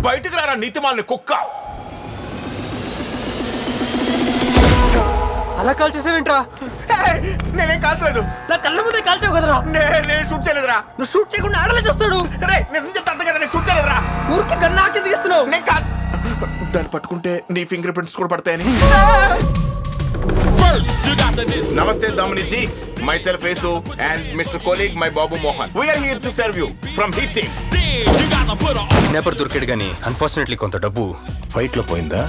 బయటకు రారా నీతిమాలని కుక్క. అలా కాల్ చేసావేంట్రా? నేనేం కాల్చలేదు. నా కళ్ళ ముందే కాల్చావు కదరా. నేను షూట్ చేయలేదురా. నువ్వు షూట్ చేయకుండా ఆడలే చేస్తాడు. రే నిజం చెప్తా అంతే కదా, నేను షూట్ చేయలేదురా. ఊరికి గన్నా కింద ఇస్తున్నావు. నేను కాల్చ దాన్ని పట్టుకుంటే నీ ఫింగర్ ప్రింట్స్ కూడా పడతాయని. నమస్తే Damaniji, myself Yesu and mister colleague my Babu Mohan. We are here to serve you from hit team. Kidnapper దొరికాడు గానీ అన్ఫార్చునేట్లీ కొంత డబ్బు ఫైట్ లో పోయిందా?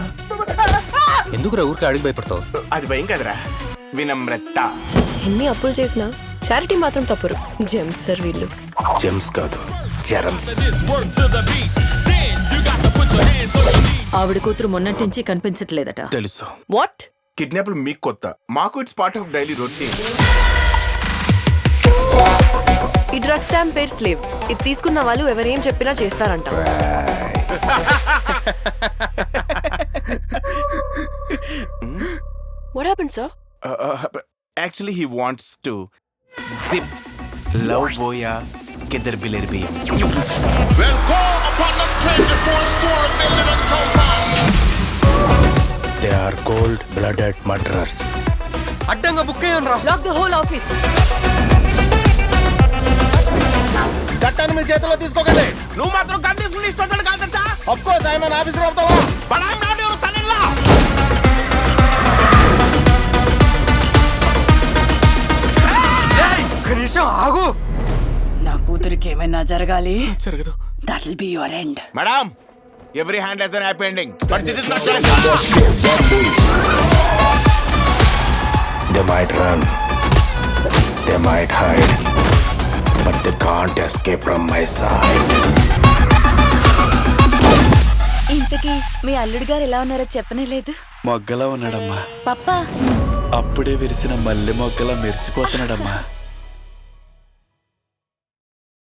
ఎందుకురా ఊరికి అడిగి భయపడతావు? అది భయం కదరా, వినమ్రత. ఎన్ని అప్పులు చేసినా చారిటీ మాత్రం తప్పరు. జెమ్స్ సార్ వీళ్ళు. జెమ్స్ కాదు, జెరమ్స్. ఆవిడ కూతురు మొన్నటి నుంచి కనిపించట్లేదట. తెలుసు. వాట్? కిడ్నాపులు మీకు కొత్త, మాకు it's part of daily routine. ఈ డ్రగ్ స్టాంప్ పేరు స్లేవ్. ఇది తీసుకున్న వాళ్ళు ఎవరేం చెప్పినా చేస్తారంట. What happened, sir? Actually, he wants to zip love boya kidhar biler bhi. Well, go upon the 24-story building in Topaz. They are cold-blooded murderers. అడ్డంగా book అయ్యాను రా. Lock the whole office. చట్టాన్ని మీ చేతిలో తీసుకోకండి. నువ్వు మాత్రం గన్ తీసుకుని ఇష్టం వచ్చాడు కాల్చచ్చా? Of course, I am an officer of the law. But I'm not your son-in-law. ఒక్క నిమిషం ఆగు. నా కూతురికి ఏమైనా జరగాలి. జరగదు. That will be your end. Madam, every hand has an happy ending. But this is not just. They might run. They might hide. But they can't escape from my side. ఇంతకీ మీ అల్లుడు గారు ఎలా ఉన్నారో చెప్పనే లేదు. మొగ్గలా ఉన్నాడమ్మా. పప్పా అప్పుడే విరిసిన మల్లె మొగ్గలా మెరిసిపోతున్నాడమ్మా.